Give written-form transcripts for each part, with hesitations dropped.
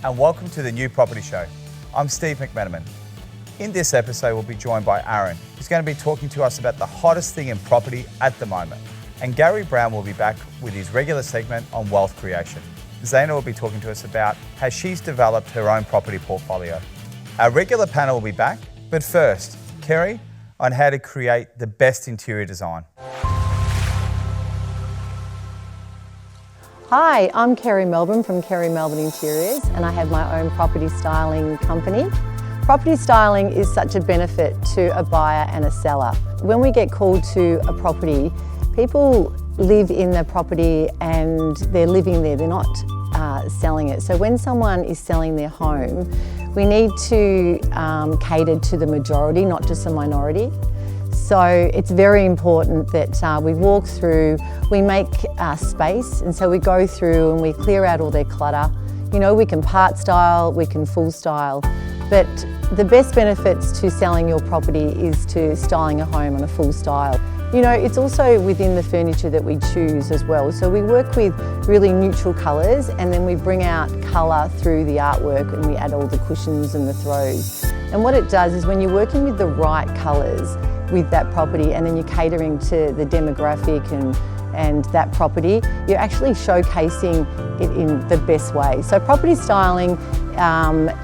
and welcome to the New Property Show. I'm Steve McMenamin. In this episode, we'll be joined by Aaron, who's going to be talking to us about the hottest thing in property at the moment. And Gary Brown will be back with his regular segment on wealth creation. Zana will be talking to us about how she's developed her own property portfolio. Our regular panel will be back, but first, Kerry on how to create the best interior design. Hi, I'm Kerry Melbourne from Kerry Melbourne Interiors, and I have my own property styling company. Property styling is such a benefit to a buyer and a seller. When we get called to a property, people live in the property and they're living there, they're not selling it. So when someone is selling their home, we need to cater to the majority, not just the minority. So it's very important that we walk through, we make space, and so we go through and we clear out all their clutter. You know, we can part style, we can full style, but the best benefits to selling your property is to styling a home on a full style. You know, it's also within the furniture that we choose as well. So we work with really neutral colours, and then we bring out colour through the artwork, and we add all the cushions and the throws. And what it does is when you're working with the right colours with that property, and then you're catering to the demographic and that property, you're actually showcasing it in the best way. So property styling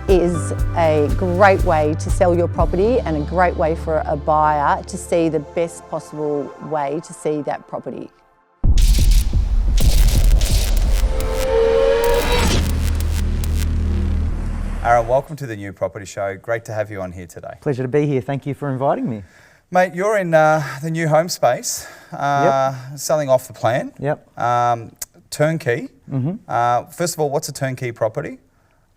is a great way to sell your property and a great way for a buyer to see the best possible way to see that property. Aaron, welcome to the New Property Show. Great to have you on here today. Pleasure to be here. Thank you for inviting me. Mate, you're in the new home space, selling off the plan. Yep. Turnkey. First of all, what's a turnkey property?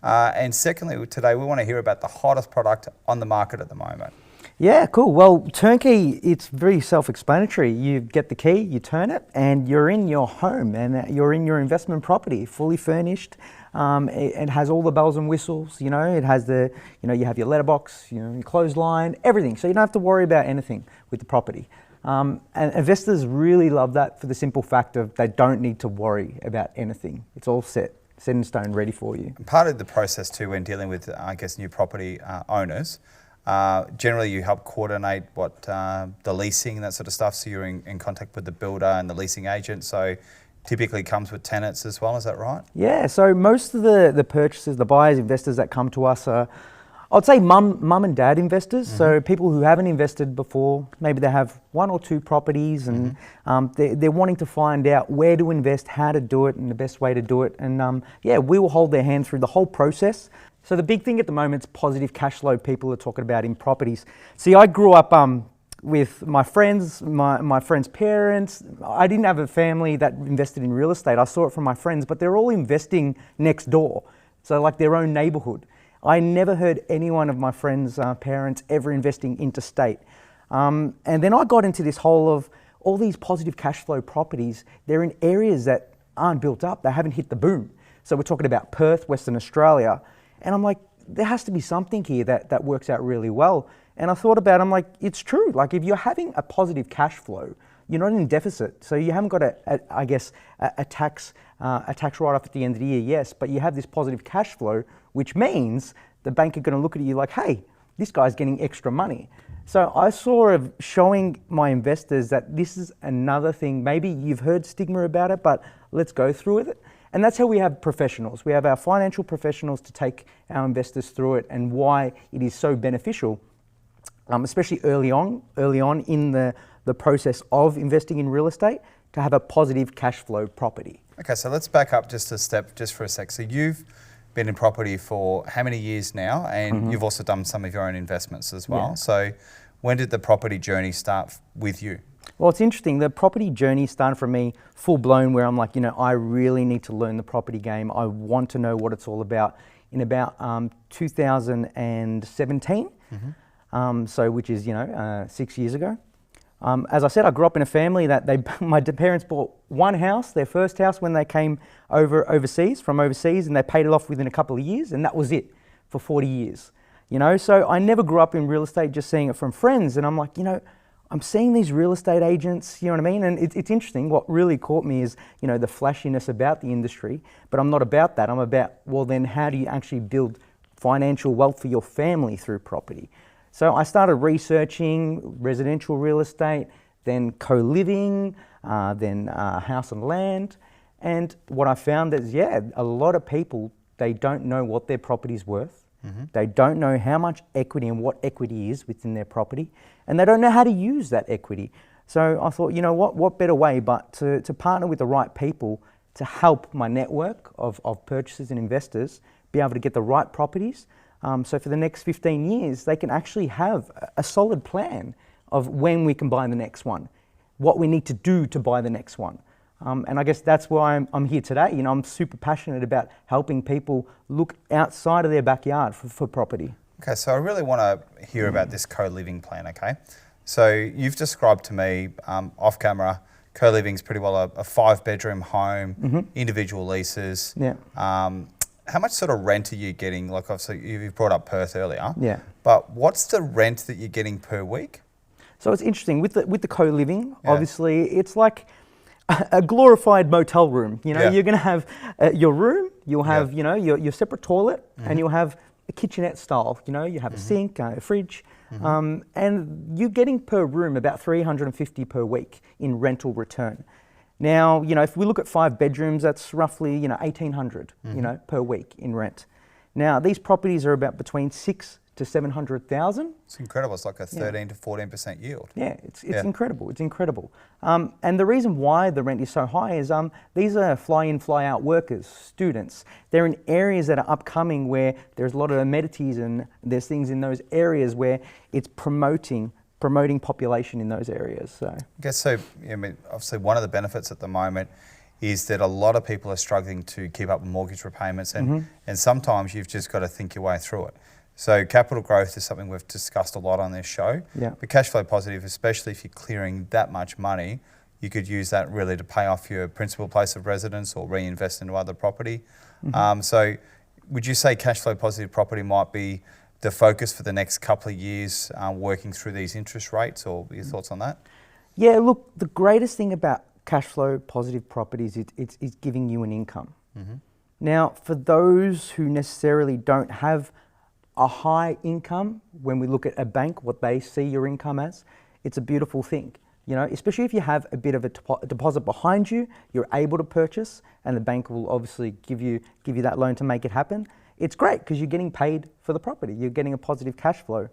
And secondly, today we want to hear about the hottest product on the market at the moment. Yeah, cool. Well, turnkey, it's very self-explanatory. You get the key, you turn it, and you're in your home, and you're in your investment property, fully furnished. It has all the bells and whistles, you know, it has the, you know, you have your letterbox, you know, your clothesline, everything. So you don't have to worry about anything with the property. And investors really love that for the simple fact of they don't need to worry about anything. It's all set in stone, ready for you. And part of the process too when dealing with, I guess, new property owners, generally you help coordinate what the leasing and that sort of stuff, so you're in contact with the builder and the leasing agent, so typically comes with tenants as well, is that right? Yeah, so most of the purchasers, the buyers, investors that come to us are, I'd say mum and dad investors, so people who haven't invested before, maybe they have one or two properties and they're wanting to find out where to invest, how to do it and the best way to do it, and yeah, we will hold their hand through the whole process. So the big thing at the moment is positive cash flow people are talking about in properties. See, I grew up with my friends, my friends' parents. I didn't have a family that invested in real estate. I saw it from my friends, but they're all investing next door. So like their own neighborhood. I never heard any one of my friends' parents ever investing interstate. And then I got into this whole of all these positive cash flow properties. They're in areas that aren't built up. They haven't hit the boom. So we're talking about Perth, Western Australia. And I'm like, there has to be something here that works out really well. And I thought about it, I'm like, it's true. Like if you're having a positive cash flow, you're not in deficit. So you haven't got a tax write-off at the end of the year, yes, but you have this positive cash flow, which means the bank are gonna look at you like, hey, this guy's getting extra money. So I saw of showing my investors that this is another thing, maybe you've heard stigma about it, but let's go through with it. And that's how we have professionals. We have our financial professionals to take our investors through it and why it is so beneficial. Especially early on in the process of investing in real estate, to have a positive cash flow property. Okay, so let's back up just a step, just for a sec. So you've been in property for how many years now? And you've also done some of your own investments as well. Yeah. So when did the property journey start with you? Well, it's interesting. The property journey started for me full blown, where I'm like, you know, I really need to learn the property game. I want to know what it's all about. In about 2017. So which is, you know, 6 years ago. As I said, I grew up in a family that my parents bought one house, their first house, when they came from overseas, and they paid it off within a couple of years, and that was it for 40 years. You know, so I never grew up in real estate, just seeing it from friends, and I'm like, you know, I'm seeing these real estate agents, you know what I mean? And it's interesting. What really caught me is, you know, the flashiness about the industry, but I'm not about that. I'm about, well, then how do you actually build financial wealth for your family through property? So I started researching residential real estate, then co-living, then house and land. And what I found is, yeah, a lot of people, they don't know what their property's worth. They don't know how much equity and what equity is within their property, and they don't know how to use that equity. So I thought, you know what better way but to partner with the right people to help my network of purchasers and investors be able to get the right properties. So for the next 15 years, they can actually have a solid plan of when we can buy the next one, what we need to do to buy the next one. And I guess that's why I'm here today. You know, I'm super passionate about helping people look outside of their backyard for property. Okay, so I really want to hear about this co-living plan, okay? So you've described to me, off camera, co-living is pretty well a 5-bedroom home, individual leases. Yeah. How much sort of rent are you getting? Like obviously you brought up Perth earlier. Yeah. But what's the rent that you're getting per week? So it's interesting, with the co-living, obviously, it's like a glorified motel room. You know, you're going to have your room, you'll have, you know, your separate toilet, and you'll have a kitchenette style. You know, you have a sink, a fridge, and you're getting per room about $350 per week in rental return. Now, you know, if we look at 5 bedrooms, that's roughly, you know, $1,800, you know, per week in rent. Now, these properties are about between 6 to 700,000. It's incredible. It's like a 13 to 14% yield. Yeah, it's incredible. It's incredible. And the reason why the rent is so high is these are fly-in, fly-out workers, students. They're in areas that are upcoming where there's a lot of amenities, and there's things in those areas where it's promoting population in those areas. So I guess so. I mean, obviously, one of the benefits at the moment is that a lot of people are struggling to keep up with mortgage repayments, and sometimes you've just got to think your way through it. So capital growth is something we've discussed a lot on this show. Yeah. But cash flow positive, especially if you're clearing that much money, you could use that really to pay off your principal place of residence or reinvest into other property. So would you say cash flow positive property might be the focus for the next couple of years, working through these interest rates, or your thoughts on that? Yeah, look, the greatest thing about cash flow positive properties is it's giving you an income. Now, for those who necessarily don't have a high income, when we look at a bank, what they see your income as, it's a beautiful thing. You know, especially if you have a bit of a deposit behind you, you're able to purchase, and the bank will obviously give you that loan to make it happen. It's great because you're getting paid for the property. You're getting a positive cash flow.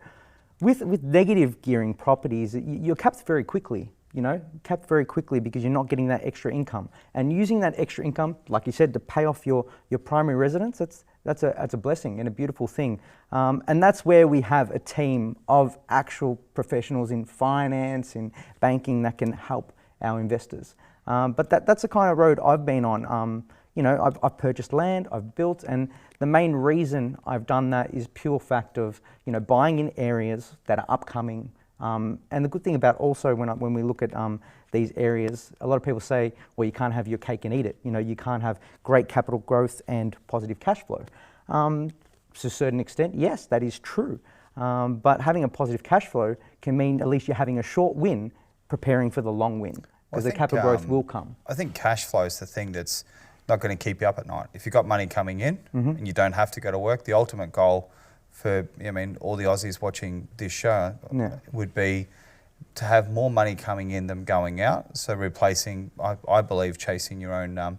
With negative gearing properties, you're capped very quickly. You know, capped very quickly because you're not getting that extra income. And using that extra income, like you said, to pay off your primary residence, that's a blessing and a beautiful thing. And that's where we have a team of actual professionals in finance, in banking, that can help our investors. But that's the kind of road I've been on. You know, I've purchased land, I've built, and the main reason I've done that is pure fact of, you know, buying in areas that are upcoming. And the good thing about also when we look at these areas, a lot of people say, well, you can't have your cake and eat it. You know, you can't have great capital growth and positive cash flow. To a certain extent, yes, that is true. But having a positive cash flow can mean at least you're having a short win preparing for the long win, because the capital growth will come. I think cash flow is the thing that's not going to keep you up at night. If you've got money coming in and you don't have to go to work, the ultimate goal for, I mean, all the Aussies watching this show would be to have more money coming in than going out. So replacing, I believe, chasing your own,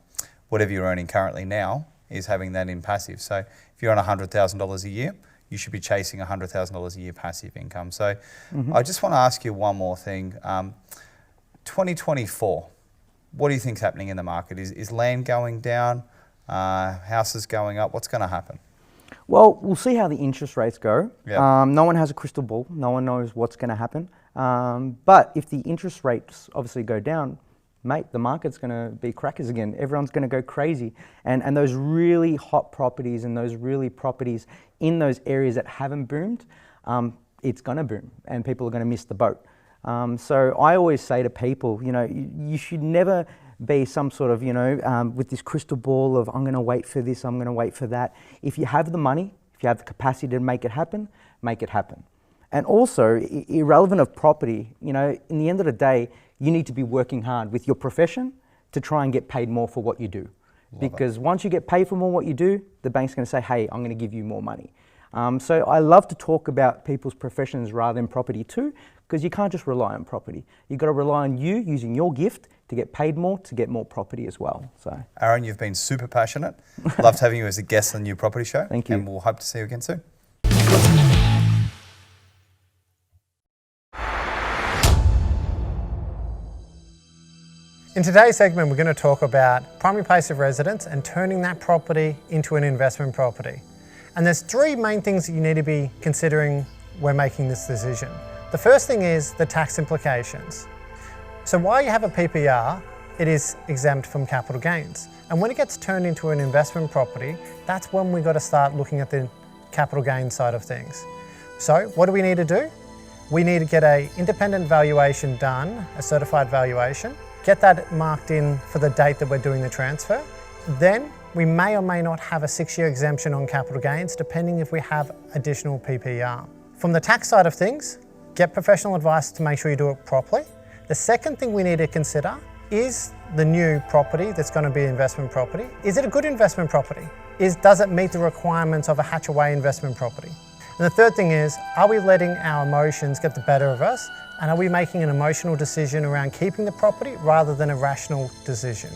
whatever you're earning currently now, is having that in passive. So if you're on $100,000 a year, you should be chasing $100,000 a year passive income. So I just want to ask you one more thing. 2024, what do you think's happening in the market? Is land going down? Houses going up? What's going to happen? Well, we'll see how the interest rates go. Yep. No one has a crystal ball. No one knows what's going to happen. But if the interest rates obviously go down, mate, the market's going to be crackers again. Everyone's going to go crazy. And those really hot properties and those really properties in those areas that haven't boomed, it's going to boom and people are going to miss the boat. So I always say to people, you know, you should never be some sort of, you know, with this crystal ball of I'm going to wait for this, I'm going to wait for that. If you have the money, if you have the capacity to make it happen, make it happen. And also, irrelevant of property, you know, in the end of the day, you need to be working hard with your profession to try and get paid more for what you do. Because once you get paid for more what you do, the bank's going to say, hey, I'm going to give you more money. So I love to talk about people's professions rather than property too, because you can't just rely on property. You've got to rely on you using your gift to get paid more, to get more property as well. So, Aaron, you've been super passionate. Loved having you as a guest on the New Property Show. Thank you. And we'll hope to see you again soon. In today's segment, we're going to talk about primary place of residence and turning that property into an investment property. And there's three main things that you need to be considering when making this decision. The first thing is the tax implications. So while you have a PPR, it is exempt from capital gains. And when it gets turned into an investment property, that's when we've got to start looking at the capital gains side of things. So what do we need to do? We need to get an independent valuation done, a certified valuation, get that marked in for the date that we're doing the transfer. Then we may or may not have a 6-year exemption on capital gains, depending if we have additional PPR. From the tax side of things, get professional advice to make sure you do it properly. The second thing we need to consider is the new property that's going to be investment property. Is it a good investment property? Does it meet the requirements of a hatch-away investment property? And the third thing is, are we letting our emotions get the better of us? And are we making an emotional decision around keeping the property rather than a rational decision?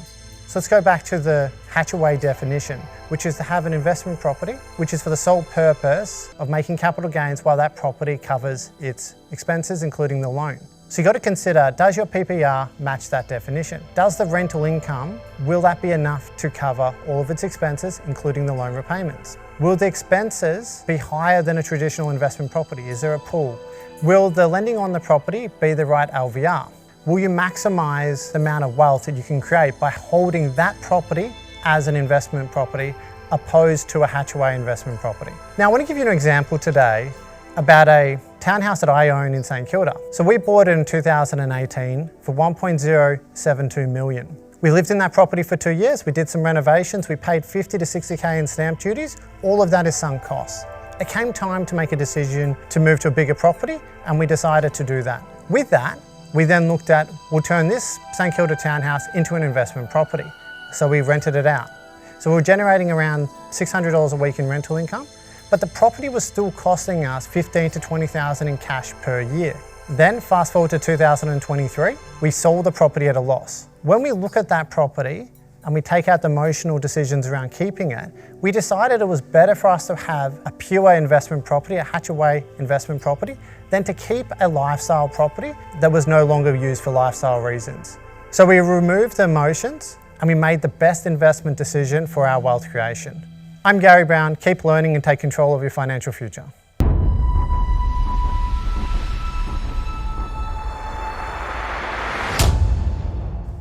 So let's go back to the hatch-away definition, which is to have an investment property, which is for the sole purpose of making capital gains while that property covers its expenses, including the loan. So you've got to consider, does your PPR match that definition? Does the rental income, will that be enough to cover all of its expenses, including the loan repayments? Will the expenses be higher than a traditional investment property? Is there a pool? Will the lending on the property be the right LVR? Will you maximise the amount of wealth that you can create by holding that property as an investment property opposed to a hatch-away investment property? Now I want to give you an example today about a townhouse that I own in St Kilda. So we bought it in 2018 for 1.072 million. We lived in that property for 2 years, we did some renovations, we paid 50 to 60K in stamp duties, all of that is sunk costs. It came time to make a decision to move to a bigger property, and we decided to do that. With that, we then looked at, we'll turn this St Kilda townhouse into an investment property. So we rented it out. So we were generating around $600 a week in rental income, but the property was still costing us $15,000 to $20,000 in cash per year. Then fast forward to 2023, we sold the property at a loss. When we look at that property and we take out the emotional decisions around keeping it, we decided it was better for us to have a pure investment property, a hatch-away investment property, than to keep a lifestyle property that was no longer used for lifestyle reasons. So we removed the emotions and we made the best investment decision for our wealth creation. I'm Gary Brown. Keep learning and take control of your financial future.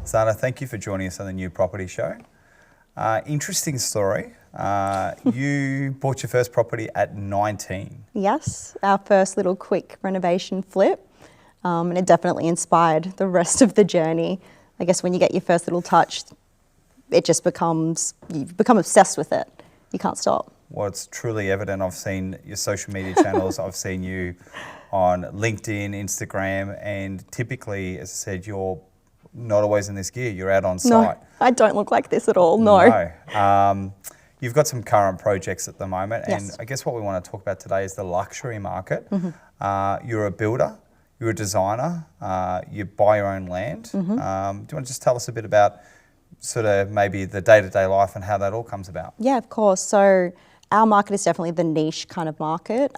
Zana, thank you for joining us on the New Property Show. Interesting story. You bought your first property at 19. Yes, our first little quick renovation flip, and it definitely inspired the rest of the journey. I guess when you get your first little touch, it just you become obsessed with it. You can't stop. Well, it's truly evident. I've seen your social media channels. I've seen you on LinkedIn, Instagram, and typically, as I said, you're not always in this gear. You're out on site. No, I don't look like this at all, no. You've got some current projects at the moment, Yes. and I guess what we want to talk about today is the luxury market. You're a builder, you're a designer, you buy your own land. Do you want to just tell us a bit about sort of maybe the day-to-day life and how that all comes about? Yeah, of course. So our market is definitely the niche kind of market.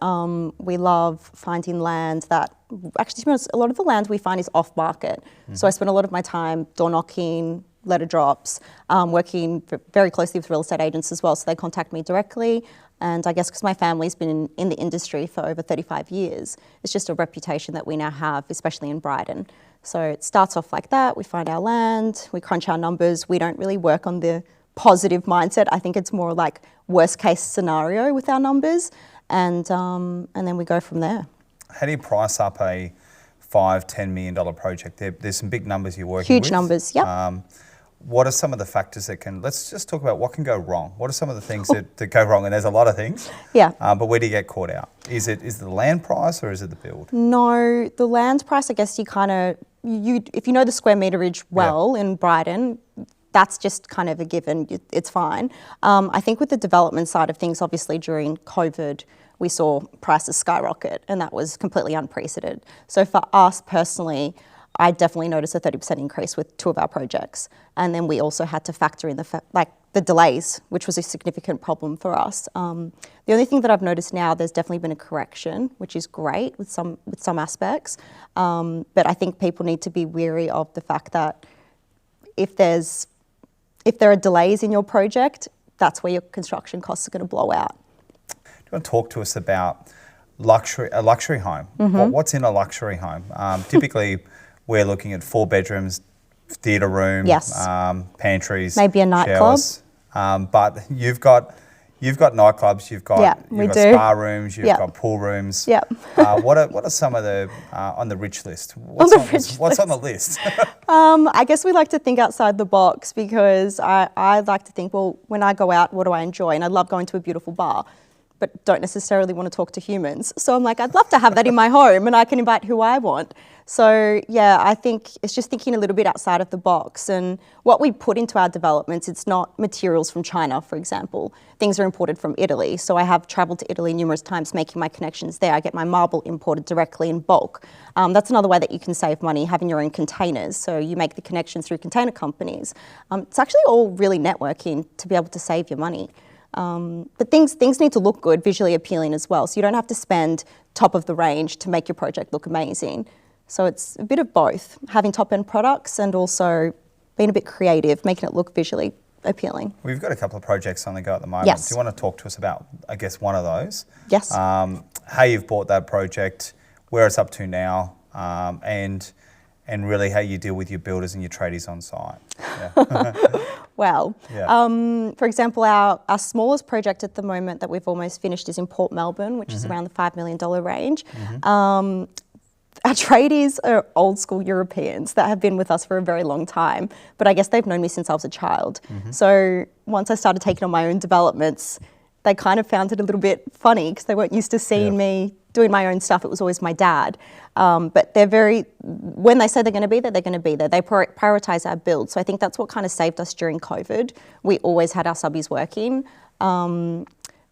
We love finding land that, actually to be honest, a lot of the land we find is off market. So I spend a lot of my time door knocking, letter drops, working very closely with real estate agents as well. So they contact me directly. And I guess because my family's been in the industry for over 35 years, it's just a reputation that we now have, especially in Brighton. So it starts off like that. We find our land, we crunch our numbers. We don't really work on the positive mindset. I think it's more like worst case scenario with our numbers. And then we go from there. How do you price up a $5-10 million project? There's some big numbers you're working with. Huge numbers, yep. what are some of the factors that can, let's just talk about what can go wrong. What are some of the things that go wrong? And there's a lot of things. Yeah. But where do you get caught out? Is it the land price or is it the build? No, the land price, I guess you kind of, if you know the square meterage well in Brighton, that's just kind of a given, it's fine. I think with the development side of things, obviously during COVID, we saw prices skyrocket and that was completely unprecedented. So for us personally, I definitely noticed a 30% increase with 2 of our projects. And then we also had to factor in the delays, which was a significant problem for us. The only thing that I've noticed now, there's definitely been a correction, which is great with some aspects. But I think people need to be wary of the fact that if there are delays in your project, that's where your construction costs are going to blow out. Do you want to talk to us about a luxury home? What's in a luxury home? Typically, we're looking at 4 bedrooms, theatre room, pantries, maybe a nightclub. Showers. But you've got nightclubs, you've got spa rooms, you've got pool rooms. What are some of the on the rich list? What's on the list? I guess we like to think outside the box because I like to think, well, when I go out, what do I enjoy? And I love going to a beautiful bar, but don't necessarily want to talk to humans. So I'm like, I'd love to have that in my home and I can invite who I want. So yeah, I think it's just thinking a little bit outside of the box, and what we put into our developments, it's not materials from China, for example. Things are imported from Italy. So I have traveled to Italy numerous times making my connections there. I get my marble imported directly in bulk. That's another way that you can save money, having your own containers. So you make the connections through container companies. It's actually all really networking to be able to save your money. But things need to look good, visually appealing as well. So you don't have to spend top of the range to make your project look amazing. So it's a bit of both, having top-end products and also being a bit creative, making it look visually appealing. We've got a couple of projects on the go at the moment. Yes. Do you want to talk to us about, I guess, one of those? Yes. How you've bought that project, where it's up to now, and really how you deal with your builders and your tradies on site. Yeah. Well, for example, our smallest project at the moment that we've almost finished is in Port Melbourne, which is around the $5 million range. Our tradies are old school Europeans that have been with us for a very long time, but I guess they've known me since I was a child. So once I started taking on my own developments, they kind of found it a little bit funny because they weren't used to seeing me doing my own stuff. It was always my dad. But when they say they're going to be there, they're going to be there. They prioritise our build. So I think that's what kind of saved us during COVID. We always had our subbies working.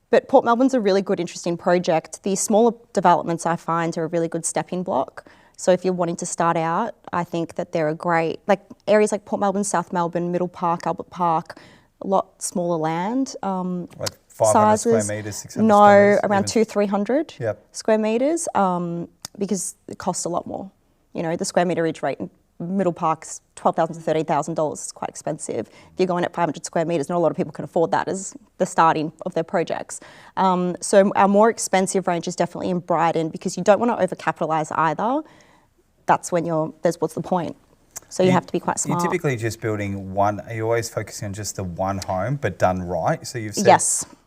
But Port Melbourne's a really good, interesting project. The smaller developments I find are a really good stepping block. So if you're wanting to start out, I think that they're a great, like areas like Port Melbourne, South Melbourne, Middle Park, Albert Park, a lot smaller land. Like 500 sizes, square metres, 600 square metres? No, around 200-300 square metres because it costs a lot more. You know, the square meterage rate in Middle Park's $12,000 to $13,000. It's quite expensive. If you're going at 500 square metres, not a lot of people can afford that as the starting of their projects. So our more expensive range is definitely in Brighton because you don't want to overcapitalise either. That's when what's the point? So you have to be quite smart. You're typically just building one, are you always focusing on just the one home, but done right? So you've said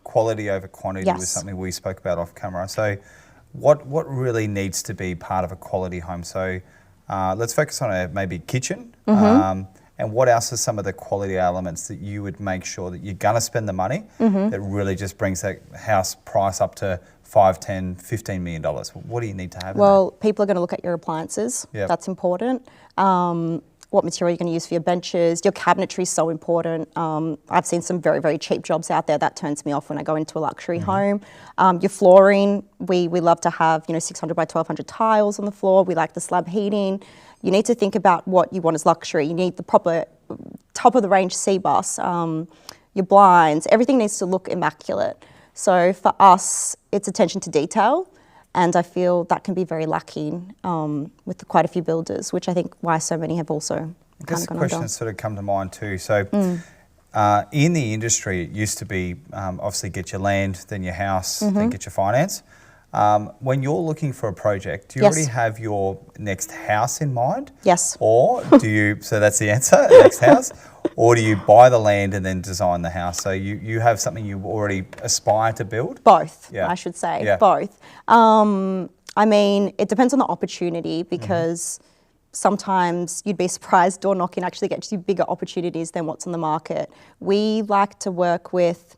quality over quantity was something we spoke about off camera. So what really needs to be part of a quality home? So let's focus on maybe kitchen. And what else are some of the quality elements that you would make sure that you're going to spend the money that really just brings that house price up to $5, $10, $15 million? What do you need to have? Well, people are going to look at your appliances. That's important. What material you're going to use for your benches. Your cabinetry is so important. I've seen some very, very cheap jobs out there. That turns me off when I go into a luxury home. Your flooring, we love to have 600 by 1200 tiles on the floor. We like the slab heating. You need to think about what you want as luxury. You need the proper top of the range C-bus, your blinds. Everything needs to look immaculate. So for us, it's attention to detail. And I feel that can be very lacking with quite a few builders, which I think why so many have also kind of gone This question has sort of come to mind too. So in the industry, it used to be obviously get your land, then your house, then get your finance. When you're looking for a project, do you already have your next house in mind? Yes. Or do you, so that's the answer, next house, or do you buy the land and then design the house? So you have something you already aspire to build? Both, I should say, both. I mean, it depends on the opportunity because sometimes you'd be surprised door knocking actually gets you bigger opportunities than what's on the market. We like to work with,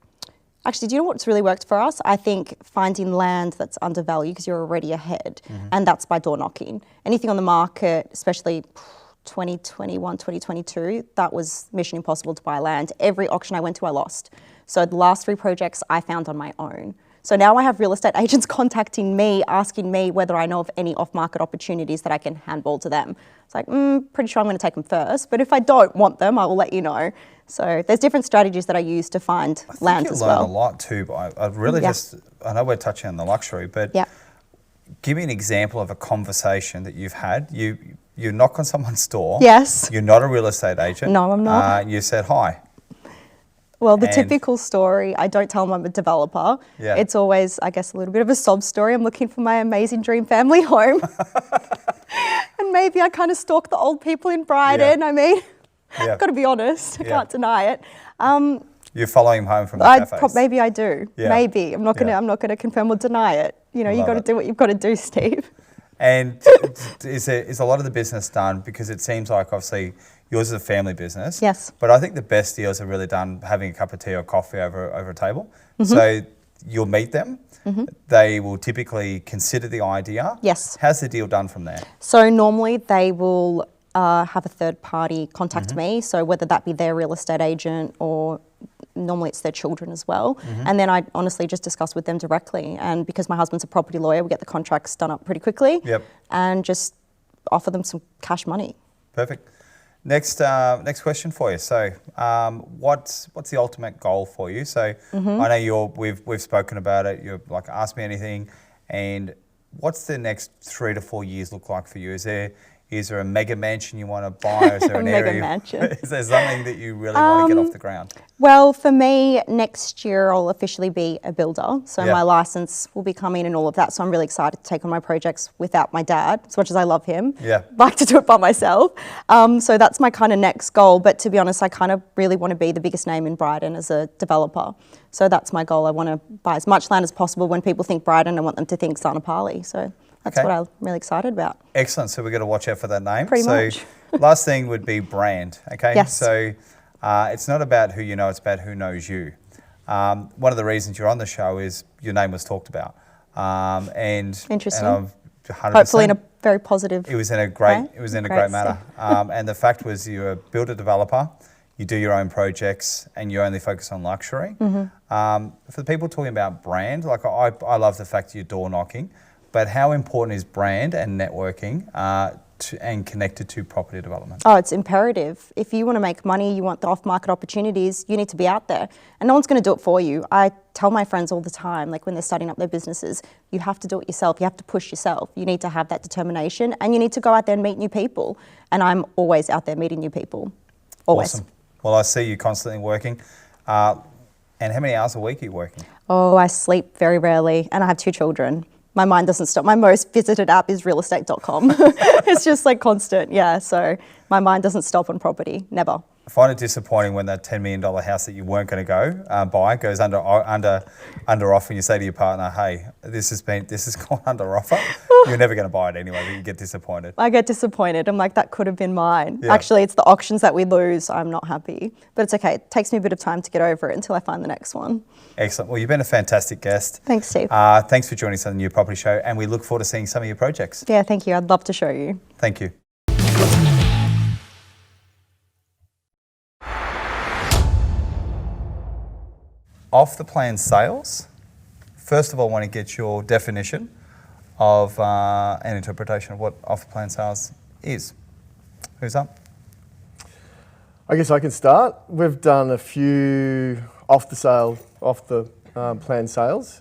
actually, do you know what's really worked for us? I think finding land that's undervalued because you're already ahead, and that's by door knocking. Anything on the market, especially 2021, 2022, that was mission impossible to buy land. Every auction I went to, I lost. So the last 3 projects I found on my own. So now I have real estate agents contacting me, asking me whether I know of any off-market opportunities that I can handball to them. It's like, pretty sure I'm going to take them first, but if I don't want them, I will let you know. So there's different strategies that I use to find land as well. You learn a lot too, but I really just, I know we're touching on the luxury, but give me an example of a conversation that you've had. You knock on someone's door. Yes. You're not a real estate agent. No, I'm not. You said hi. Well, the typical story, I don't tell them I'm a developer. Yeah. It's always, I guess, a little bit of a sob story. I'm looking for my amazing dream family home. And maybe I kind of stalk the old people in Brighton. I mean, I've got to be honest. I can't deny it. You're following him home from the cafes. Maybe I do. Yeah. Maybe. I'm not going to confirm or deny it. You know, you've got to do what you've got to do, Steve. And is a lot of the business done, because it seems like obviously yours is a family business. Yes. But I think the best deals are really done having a cup of tea or coffee over a table. So you'll meet them. They will typically consider the idea. Yes. How's the deal done from there? So normally they will have a third party contact me. So whether that be their real estate agent or normally it's their children as well. And then I honestly just discuss with them directly. And because my husband's a property lawyer, we get the contracts done up pretty quickly. Yep. And just offer them some cash money. Perfect. Next question for you. So, what's the ultimate goal for you? So, I know we've spoken about it. You're like, ask me anything. And what's the next 3 to 4 years look like for you? Is there a mega mansion you want to buy? Is there an Mega area? mansion. Is there something that you really want to get off the ground? Well, for me, next year I'll officially be a builder. So my license will be coming and all of that. So I'm really excited to take on my projects without my dad, as much as I love him. Yeah. Like to do it by myself. So that's my kind of next goal. But to be honest, I kind of really want to be the biggest name in Brighton as a developer. So that's my goal. I want to buy as much land as possible. When people think Brighton, I want them to think Zana Pali. So that's what I'm really excited about. Excellent. So we've got to watch out for that name. Pretty much. Last thing would be brand. Okay. Yes. So it's not about who you know; it's about who knows you. One of the reasons you're on the show is your name was talked about. Interesting. And 100%, Hopefully in a very positive. It was in a great. way. It was in a great manner. And the fact was, you're a builder developer. You do your own projects, and you only focus on luxury. For the people talking about brand, like I love the fact that you're door knocking. But how important is brand and networking and connected to property development? Oh, it's imperative. If you want to make money, you want the off-market opportunities, you need to be out there. And no one's going to do it for you. I tell my friends all the time, like when they're starting up their businesses, you have to do it yourself. You have to push yourself. You need to have that determination, and you need to go out there and meet new people. And I'm always out there meeting new people. Always. Awesome. Well, I see you constantly working. And how many hours a week are you working? Oh, I sleep very rarely, and I have 2 children. My mind doesn't stop. My most visited app is realestate.com. It's just like constant, so my mind doesn't stop on property, never. I find it disappointing when that $10 million house that you weren't going to go buy goes under offer, and you say to your partner, "Hey, this has gone under offer." You're never going to buy it anyway, but you get disappointed. I get disappointed. I'm like, that could have been mine. Yeah. Actually, it's the auctions that we lose. I'm not happy, but it's okay. It takes me a bit of time to get over it until I find the next one. Excellent. Well, you've been a fantastic guest. Thanks, Steve. Thanks for joining us on the New Property Show, and we look forward to seeing some of your projects. Yeah, thank you. I'd love to show you. Thank you. Off the plan sales. First of all, I want to get your definition of an interpretation of what off the plan sales is. Who's up? I guess I can start. We've done a few off the plan sales.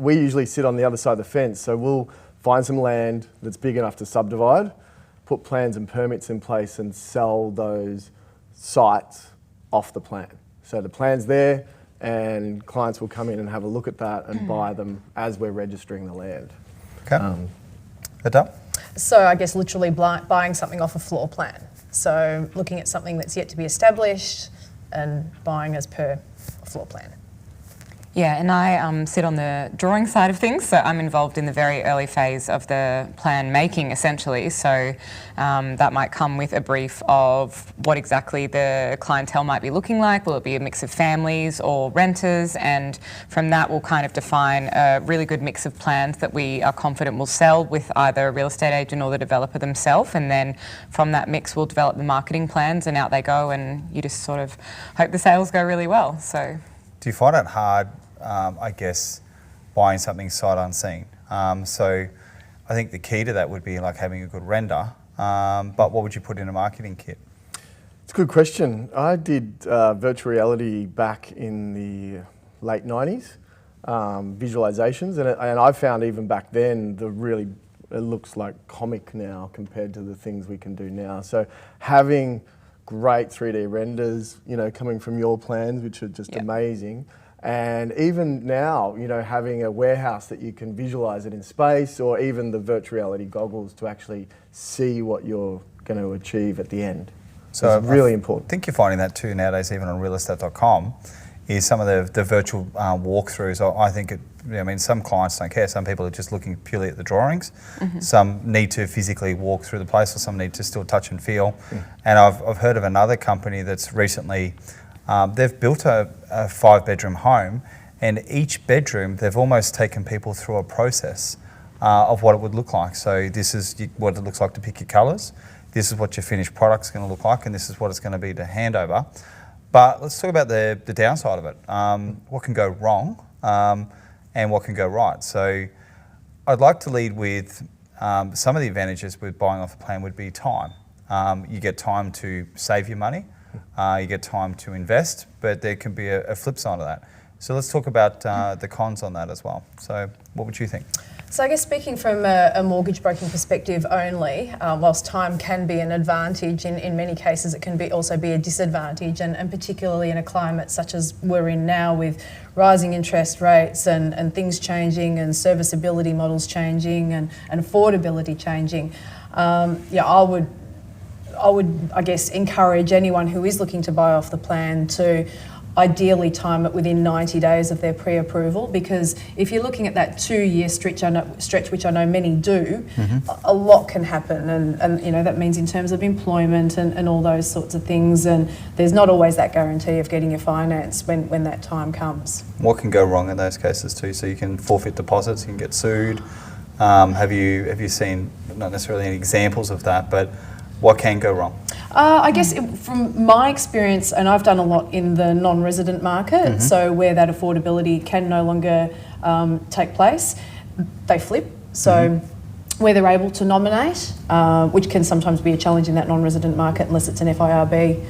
We usually sit on the other side of the fence, so we'll find some land that's big enough to subdivide, put plans and permits in place, and sell those sites off the plan. So the plan's there, and clients will come in and have a look at that and buy them as we're registering the land. Okay. Adele? So I guess literally buying something off a floor plan. So looking at something that's yet to be established and buying as per a floor plan. Yeah, and I sit on the drawing side of things, so I'm involved in the very early phase of the plan making, essentially. So that might come with a brief of what exactly the clientele might be looking like. Will it be a mix of families or renters? And from that, we'll kind of define a really good mix of plans that we are confident will sell with either a real estate agent or the developer themselves. And then from that mix, we'll develop the marketing plans, and out they go. And you just sort of hope the sales go really well. So, do you find it hard, I guess, buying something sight unseen? So I think the key to that would be like having a good render, but what would you put in a marketing kit? It's a good question. I did virtual reality back in the late 90s, visualizations, and I found even back then it looks like comic now compared to the things we can do now. So having great 3D renders, coming from your plans, which are just amazing. And even now, having a warehouse that you can visualize it in space, or even the virtual reality goggles to actually see what you're going to achieve at the end. So it's really important. I think you're finding that too nowadays, even on realestate.com, is some of the virtual walkthroughs. I think some clients don't care. Some people are just looking purely at the drawings. Mm-hmm. Some need to physically walk through the place, or some need to still touch and feel. Mm. And I've heard of another company that's recently, they've built a 5-bedroom home, and each bedroom they've almost taken people through a process of what it would look like. So this is what it looks like to pick your colours, this is what your finished product's going to look like, and this is what it's going to be to hand over. But let's talk about the downside of it. What can go wrong and what can go right. So I'd like to lead with some of the advantages with buying off a plan would be time. You get time to save your money. You get time to invest, but there can be a flip side of that. So let's talk about the cons on that as well. So what would you think? So I guess speaking from a mortgage broking perspective only, whilst time can be an advantage, in many cases it can also be a disadvantage, and particularly in a climate such as we're in now, with rising interest rates and things changing, and serviceability models changing, and affordability changing. I would, I guess, encourage anyone who is looking to buy off the plan to ideally time it within 90 days of their pre-approval, because if you're looking at that 2-year stretch, which I know many do, a lot can happen, and that means in terms of employment and all those sorts of things, and there's not always that guarantee of getting your finance when that time comes. What can go wrong in those cases too? So you can forfeit deposits, you can get sued. Have you seen, not necessarily any examples of that, but what can go wrong? I guess from my experience, and I've done a lot in the non-resident market, so where that affordability can no longer take place, they flip. So where they're able to nominate, which can sometimes be a challenge in that non-resident market unless it's an FIRB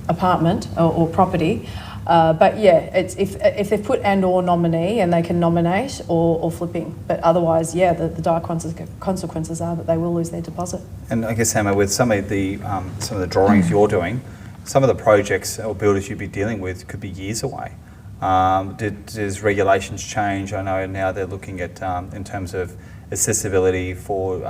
apartment or property. But yeah, it's if they've put and/or nominee, and they can nominate, or flipping. But otherwise, yeah, the dire consequences are that they will lose their deposit. And I guess, Emma, with some of the drawings you're doing, some of the projects or builders you'd be dealing with could be years away. Does regulations change? I know now they're looking at in terms of accessibility for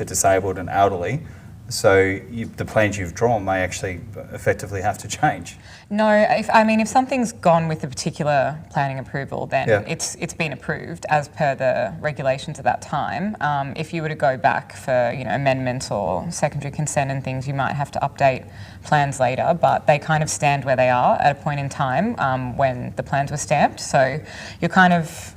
disabled and elderly. So the plans you've drawn may actually effectively have to change. No, if something's gone with a particular planning approval, then it's been approved as per the regulations at that time. If you were to go back for amendments or secondary consent and things, you might have to update plans later, but they kind of stand where they are at a point in time when the plans were stamped. So you're kind of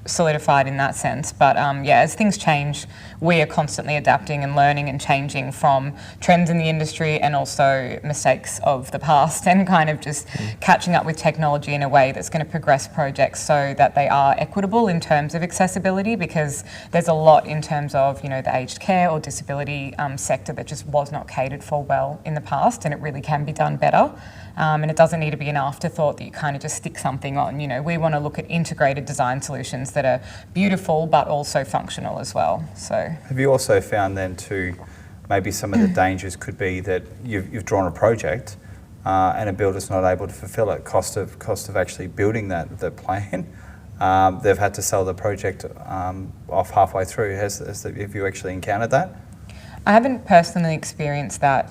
solidified in that sense, but as things change, we are constantly adapting and learning and changing from trends in the industry and also mistakes of the past, and kind of just catching up with technology in a way that's going to progress projects so that they are equitable in terms of accessibility, because there's a lot in terms of the aged care or disability sector that just was not catered for well in the past, and it really can be done better. And it doesn't need to be an afterthought that you kind of just stick something on. We want to look at integrated design solutions that are beautiful but also functional as well. So, have you also found then too, maybe some of the dangers could be that you've drawn a project and a builder's not able to fulfil it, cost of actually building the plan. They've had to sell the project off halfway through. Have you actually encountered that? I haven't personally experienced that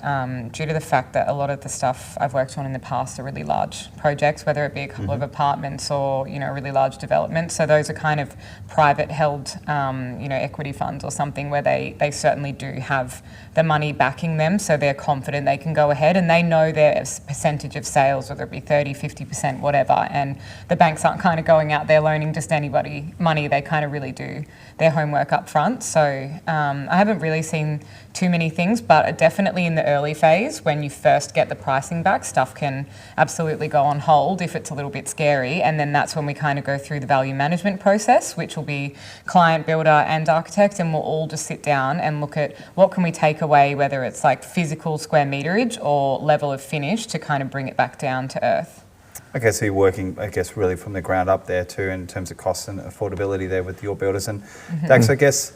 due to the fact that a lot of the stuff I've worked on in the past are really large projects, whether it be a couple of apartments or, you know, a really large development. So those are kind of private held, you know, equity funds or something where they certainly do have the money backing them, so they're confident they can go ahead and they know their percentage of sales, whether it be 30, 50%, whatever, and the banks aren't kind of going out there loaning just anybody money. They kind of really do their homework up front. So I haven't really seen too many things, but definitely in the early phase when you first get the pricing back, stuff can absolutely go on hold if it's a little bit scary, and then that's when we kind of go through the value management process, which will be client, builder and architect, and we'll all just sit down and look at what can we take away, whether it's like physical square meterage or level of finish, to kind of bring it back down to earth. Okay, so you're working, I guess, really from the ground up there too in terms of cost and affordability there with your builders. And Dax, I guess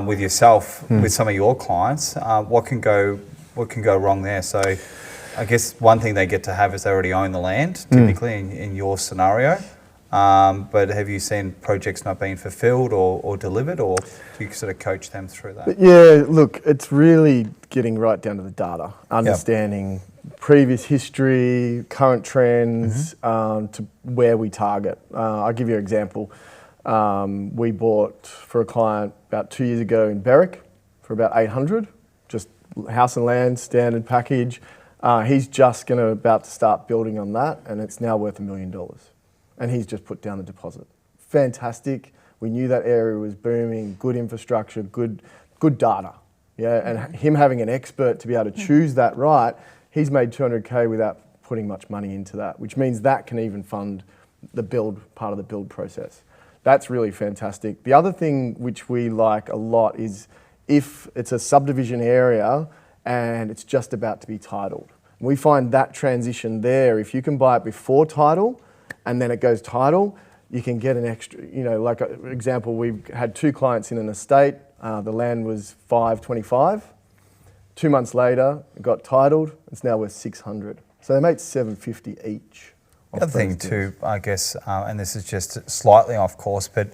with yourself, with some of your clients, what can go wrong there? So I guess one thing they get to have is they already own the land, typically in your scenario. But have you seen projects not being fulfilled or delivered, or do you sort of coach them through that? Yeah, look, it's really getting right down to the data, understanding previous history, current trends, to where we target. I'll give you an example. We bought for a client about 2 years ago in 𝗪𝗥𝗢𝗪 for about 800, just house and land, standard package. He's just about to start building on that, and it's now worth $1 million. And he's just put down the deposit. Fantastic. We knew that area was booming, good infrastructure, good data. Yeah, and him having an expert to be able to choose that right, he's made $200K without putting much money into that, which means that can even fund the build, part of the build process. That's really fantastic. The other thing which we like a lot is if it's a subdivision area and it's just about to be titled. We find that transition there, if you can buy it before title and then it goes title, you can get an extra, you know, like an example, we've had 2 clients in an estate, the land was $525. 2 months later, it got titled, it's now worth $600. So they made $750 each. The other thing too, I guess, and this is just slightly off course, but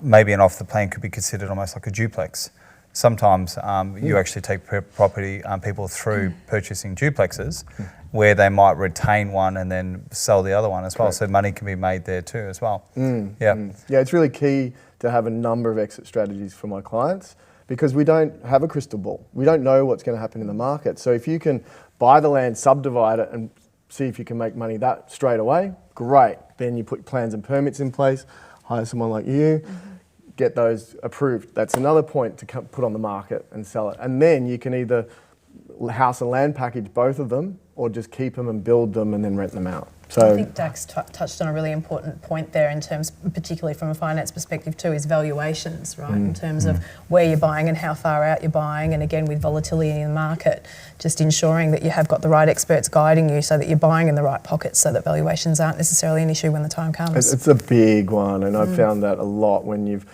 maybe an off the plan could be considered almost like a duplex. Sometimes you actually take property people through purchasing duplexes where they might retain one and then sell the other one as well. So money can be made there too as well. Yeah, it's really key to have a number of exit strategies for my clients because we don't have a crystal ball. We don't know what's going to happen in the market. So if you can buy the land, subdivide it and see if you can make money that straight away, great. Then you put plans and permits in place, hire someone like you, get those approved. That's another point to put on the market and sell it. And then you can either house and land package both of them or just keep them and build them and then rent them out. So I think Dax touched on a really important point there in terms, particularly from a finance perspective too, is valuations, right? In terms of where you're buying and how far out you're buying, and again with volatility in the market, just ensuring that you have got the right experts guiding you so that you're buying in the right pockets so that valuations aren't necessarily an issue when the time comes. It's a big one, and I've found that a lot when you've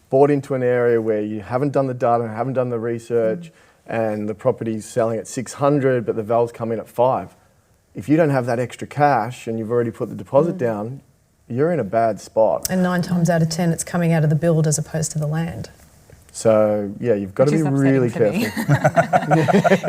bought into an area where you haven't done the data, haven't done the research, and the property's selling at 600, but the val's come in at 5. If you don't have that extra cash and you've already put the deposit down, you're in a bad spot. And 9 times out of 10, it's coming out of the build as opposed to the land. So yeah, you've got to be really careful. You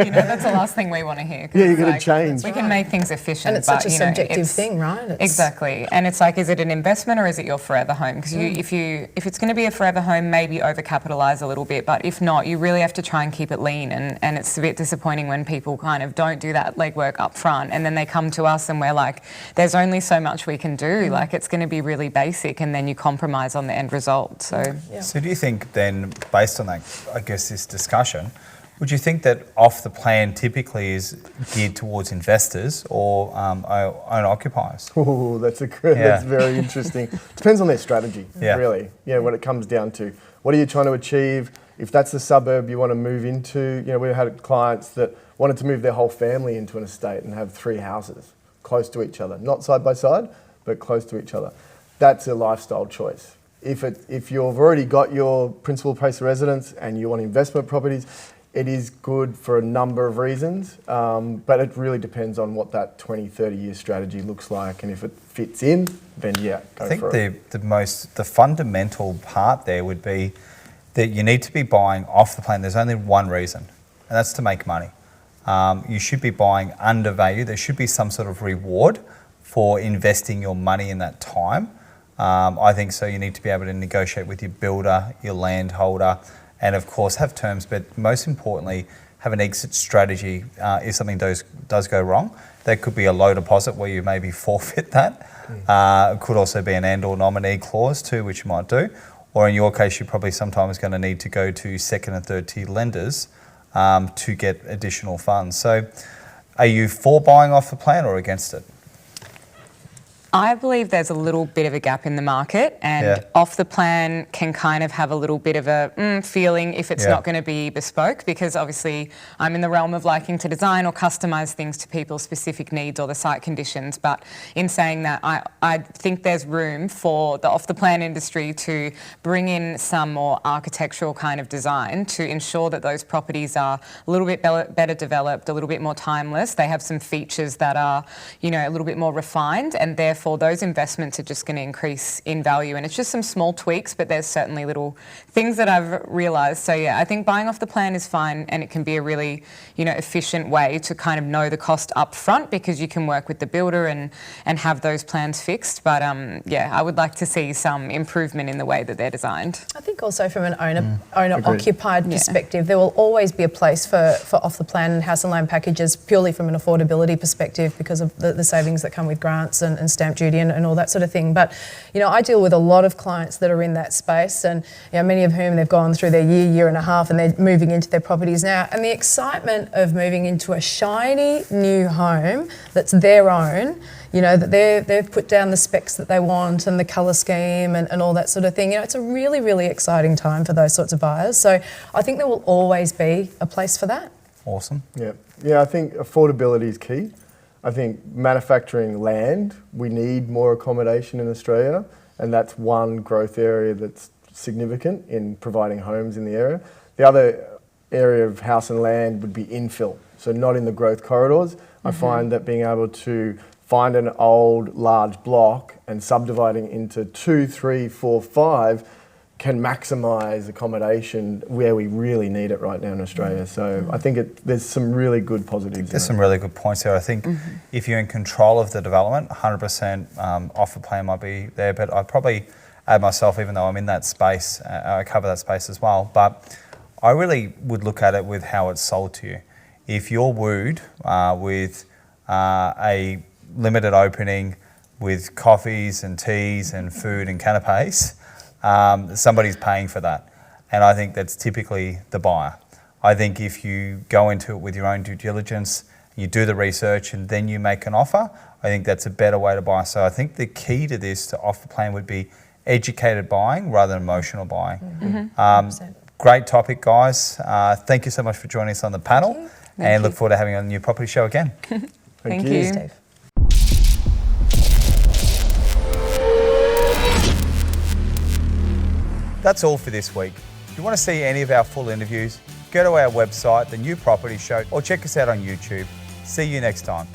know, that's the last thing we want to hear. Yeah, you've got to change. We can make things efficient, and it's but, such a subjective thing, right? Exactly, and it's like, is it an investment or is it your forever home? Because if it's going to be a forever home, maybe overcapitalise a little bit, but if not, you really have to try and keep it lean. And it's a bit disappointing when people kind of don't do that legwork up front, and then they come to us and we're like, there's only so much we can do. Like, it's going to be really basic, and then you compromise on the end result. So, So do you think then, based on that, I guess, this discussion, would you think that off the plan typically is geared towards investors or owner-occupiers? Oh, that's very interesting. Depends on their strategy, really. Yeah, what it comes down to. What are you trying to achieve? If that's the suburb you want to move into, you know, we've had clients that wanted to move their whole family into an estate and have 3 houses close to each other, not side by side, but close to each other. That's a lifestyle choice. If you've already got your principal place of residence and you want investment properties, it is good for a number of reasons, but it really depends on what that 20, 30-year strategy looks like, and if it fits in, then yeah, go for it. I think the fundamental part there would be that you need to be buying off the plan. There's only one reason, and that's to make money. You should be buying undervalued. There should be some sort of reward for investing your money in that time. I think so. You need to be able to negotiate with your builder, your landholder, and of course have terms, but most importantly, have an exit strategy if something does go wrong. There could be a low deposit where you maybe forfeit that. It could also be an and/or nominee clause too, which you might do. Or in your case, you're probably sometimes going to need to go to second and third tier lenders to get additional funds. So are you for buying off the plan or against it? I believe there's a little bit of a gap in the market, and off the plan can kind of have a little bit of a feeling if it's not going to be bespoke, because obviously I'm in the realm of liking to design or customise things to people's specific needs or the site conditions. But in saying that, I think there's room for the off the plan industry to bring in some more architectural kind of design to ensure that those properties are a little bit better developed, a little bit more timeless. They have some features that are, a little bit more refined, and therefore those investments are just going to increase in value. And it's just some small tweaks, but there's certainly little things that I've realised. So yeah, I think buying off the plan is fine, and it can be a really, efficient way to kind of know the cost up front, because you can work with the builder and have those plans fixed. But I would like to see some improvement in the way that they're designed. I think also from an owner-occupied perspective, there will always be a place for off-the-plan and house and land packages purely from an affordability perspective, because of the savings that come with grants and stamp duty and all that sort of thing. But, I deal with a lot of clients that are in that space, and many of whom they've gone through their year and a half, and they're moving into their properties now. And the excitement of moving into a shiny new home that's their own, that they've put down the specs that they want and the colour scheme and all that sort of thing. It's a really, really exciting time for those sorts of buyers. So I think there will always be a place for that. Awesome. Yeah, I think affordability is key. I think manufacturing land, we need more accommodation in Australia, and that's one growth area that's significant in providing homes in the area. The other area of house and land would be infill, so not in the growth corridors. I find that being able to find an old large block and subdividing into 2, 3, 4, 5 can maximise accommodation where we really need it right now in Australia. So I think there's some really good positives. There's some really good points there. I think if you're in control of the development, 100% off the plan might be there, but I'd probably add myself, even though I'm in that space, I cover that space as well. But I really would look at it with how it's sold to you. If you're wooed with a limited opening with coffees and teas and food and canapes, somebody's paying for that. And I think that's typically the buyer. I think if you go into it with your own due diligence, you do the research and then you make an offer, I think that's a better way to buy. So I think the key to this, to off the plan, would be educated buying rather than emotional buying. Great topic, guys. Thank you so much for joining us on the panel, and look forward to having you on the New Property Show again. Thank you. Steve. That's all for this week. If you want to see any of our full interviews, go to our website, The New Property Show, or check us out on YouTube. See you next time.